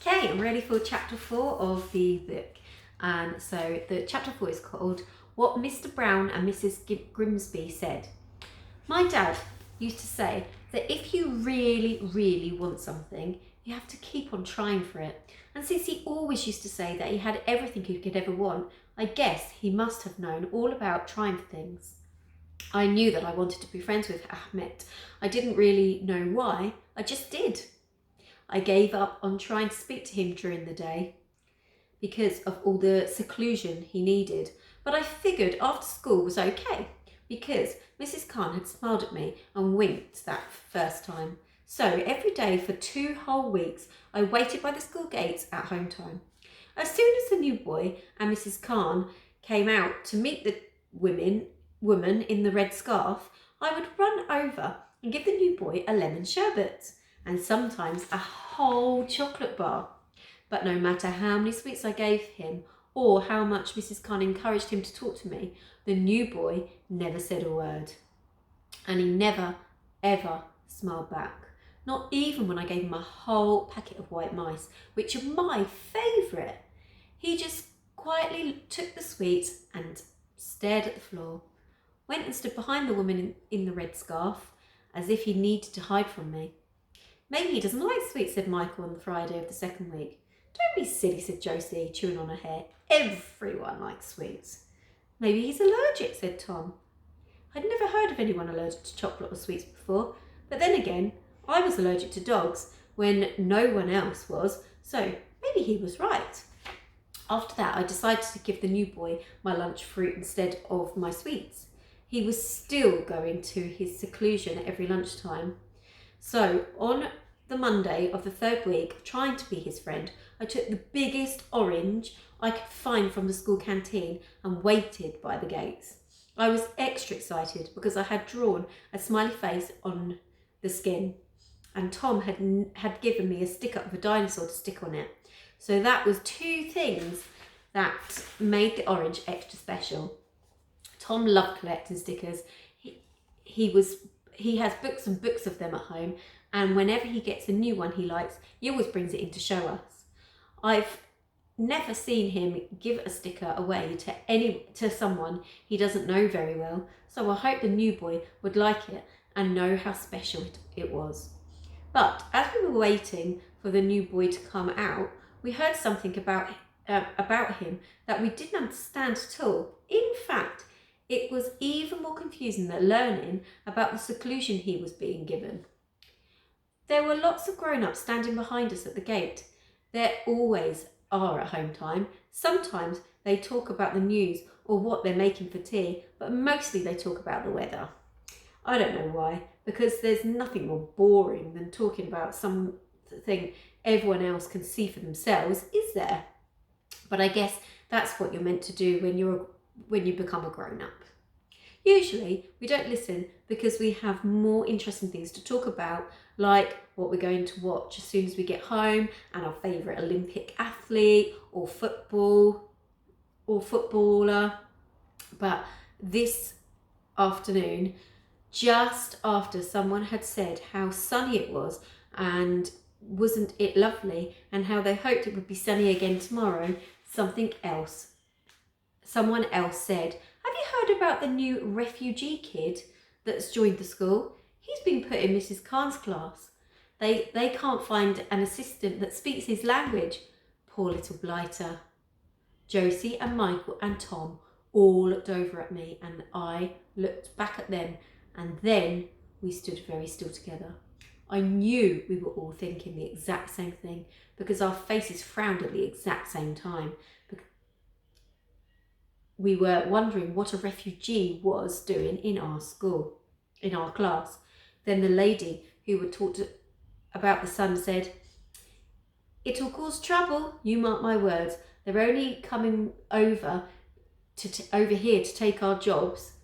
Okay, I'm ready for chapter 4 of the book. So the chapter 4 is called What Mr. Brown and Mrs. Grimsby Said. My dad used to say that if you really, really want something, you have to keep on trying for it. And since he always used to say that he had everything he could ever want, I guess he must have known all about trying for things. I knew that I wanted to be friends with Ahmed. I didn't really know why, I just did. I gave up on trying to speak to him during the day because of all the seclusion he needed. But I figured after school was okay because Mrs. Khan had smiled at me and winked that first time. So every day for 2 whole weeks, I waited by the school gates at home time. As soon as the new boy and Mrs. Khan came out to meet the woman in the red scarf, I would run over and give the new boy a lemon sherbet and sometimes a whole chocolate bar. But no matter how many sweets I gave him or how much Mrs. Khan encouraged him to talk to me, the new boy never said a word. And he never, ever smiled back. Not even when I gave him a whole packet of white mice, which are my favourite. He just quietly took the sweets and stared at the floor, went and stood behind the woman in the red scarf, as if he needed to hide from me. Maybe he doesn't like sweets, said Michael on the Friday of the second week. Don't be silly, said Josie, chewing on her hair. Everyone likes sweets. Maybe he's allergic, said Tom. I'd never heard of anyone allergic to chocolate or sweets before, but then again, I was allergic to dogs when no one else was, so maybe he was right. After that, I decided to give the new boy my lunch fruit instead of my sweets. He was still going to his seclusion at every lunchtime. So on the Monday of the third week, trying to be his friend, I took the biggest orange I could find from the school canteen and waited by the gates. I was extra excited because I had drawn a smiley face on the skin, and Tom had given me a sticker of a dinosaur to stick on it. So that was 2 things that made the orange extra special. Tom loved collecting stickers. He has books and books of them at home, and whenever he gets a new one he likes, he always brings it in to show us. I've never seen him give a sticker away to someone he doesn't know very well, so I hope the new boy would like it and know how special it was. But as we were waiting for the new boy to come out, we heard something about him that we didn't understand at all. In fact, it was even more confusing than learning about the seclusion he was being given. There were lots of grown-ups standing behind us at the gate. There always are at home time. Sometimes they talk about the news or what they're making for tea, but mostly they talk about the weather. I don't know why, because there's nothing more boring than talking about something everyone else can see for themselves, is there? But I guess that's what you're meant to do when you become a grown-up. Usually we don't listen because we have more interesting things to talk about, like what we're going to watch as soon as we get home and our favourite Olympic athlete or football or footballer. But this afternoon, just after someone had said how sunny it was and wasn't it lovely and how they hoped it would be sunny again tomorrow, someone else said, have you heard about the new refugee kid that's joined the school? He's been put in Mrs. Khan's class. They can't find an assistant that speaks his language. Poor little blighter. Josie and Michael and Tom all looked over at me and I looked back at them, and then we stood very still together. I knew we were all thinking the exact same thing because our faces frowned at the exact same time. We were wondering what a refugee was doing in our school, in our class. Then the lady who would talk about the sun said, it'll cause trouble, you mark my words. They're only coming over here to take our jobs.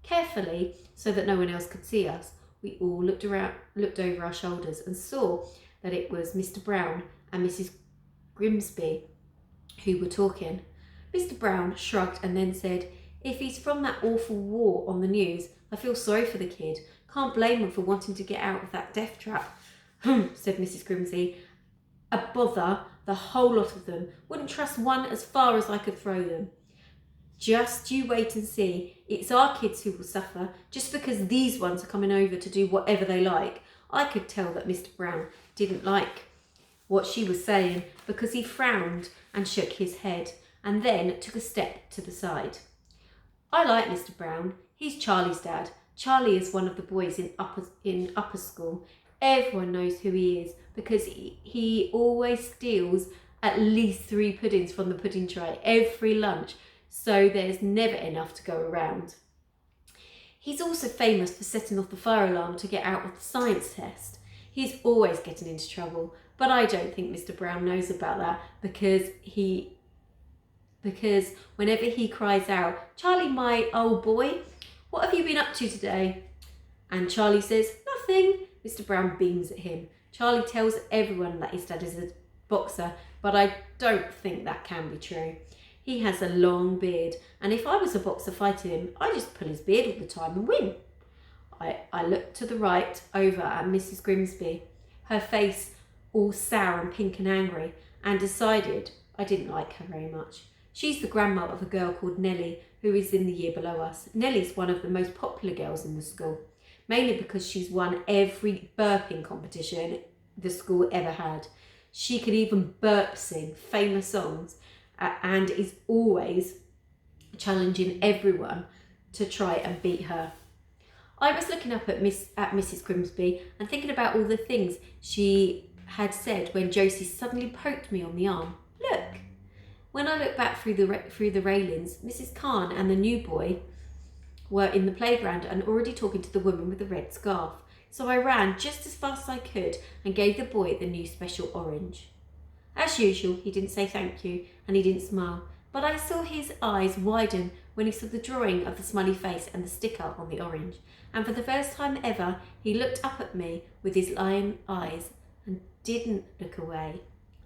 Carefully, so that no one else could see us, we all looked over our shoulders and saw that it was Mr. Brown and Mrs. Grimsby who were talking. Mr. Brown shrugged and then said, if he's from that awful war on the news, I feel sorry for the kid. Can't blame him for wanting to get out of that death trap. Said Mrs. Grimsby. A bother the whole lot of them. Wouldn't trust one as far as I could throw them. Just you wait and see. It's our kids who will suffer just because these ones are coming over to do whatever they like. I could tell that Mr. Brown didn't like what she was saying because he frowned and shook his head and then took a step to the side. I like Mr. Brown. He's Charlie's dad. Charlie is one of the boys in upper school. Everyone knows who he is because he always steals at least 3 puddings from the pudding tray every lunch. So there's never enough to go around. He's also famous for setting off the fire alarm to get out of the science test. He's always getting into trouble, but I don't think Mr. Brown knows about that because whenever he cries out, "Charlie, my old boy, what have you been up to today?" And Charlie says, "Nothing," Mr. Brown beams at him. Charlie tells everyone that his dad is a boxer, but I don't think that can be true. He has a long beard, and if I was a boxer fighting him, I'd just pull his beard all the time and win. I looked to the right over at Mrs. Grimsby, her face all sour and pink and angry, and decided I didn't like her very much. She's the grandma of a girl called Nellie, who is in the year below us. Nellie's one of the most popular girls in the school, mainly because she's won every burping competition the school ever had. She could even burp sing famous songs and is always challenging everyone to try and beat her. I was looking up at Mrs. Grimsby and thinking about all the things she had said when Josie suddenly poked me on the arm. Look! When I looked back through the railings, Mrs. Khan and the new boy were in the playground and already talking to the woman with the red scarf. So I ran just as fast as I could and gave the boy the new special orange. As usual, he didn't say thank you and he didn't smile, but I saw his eyes widen when he saw the drawing of the smiley face and the sticker on the orange. And for the first time ever, he looked up at me with his lion eyes and didn't look away.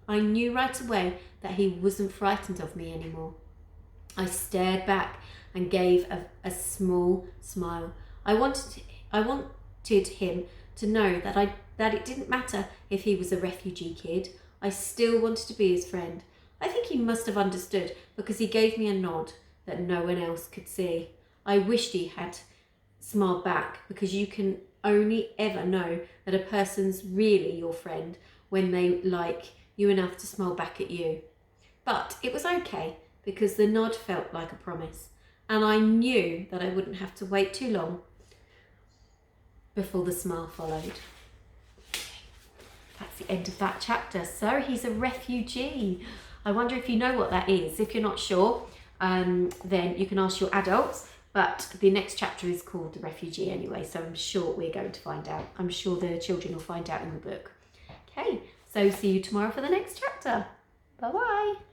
I knew right away that he wasn't frightened of me anymore. I stared back and gave a small smile. I wanted him to know that it didn't matter if he was a refugee kid. I still wanted to be his friend. I think he must have understood because he gave me a nod that no one else could see. I wished he had smiled back because you can only ever know that a person's really your friend when they like you enough to smile back at you. But it was okay because the nod felt like a promise, and I knew that I wouldn't have to wait too long before the smile followed. That's the end of that chapter. So he's a refugee. I wonder if you know what that is. If you're not sure, then you can ask your adults. But the next chapter is called The Refugee anyway, so I'm sure we're going to find out. I'm sure the children will find out in the book. Okay, so see you tomorrow for the next chapter. Bye-bye.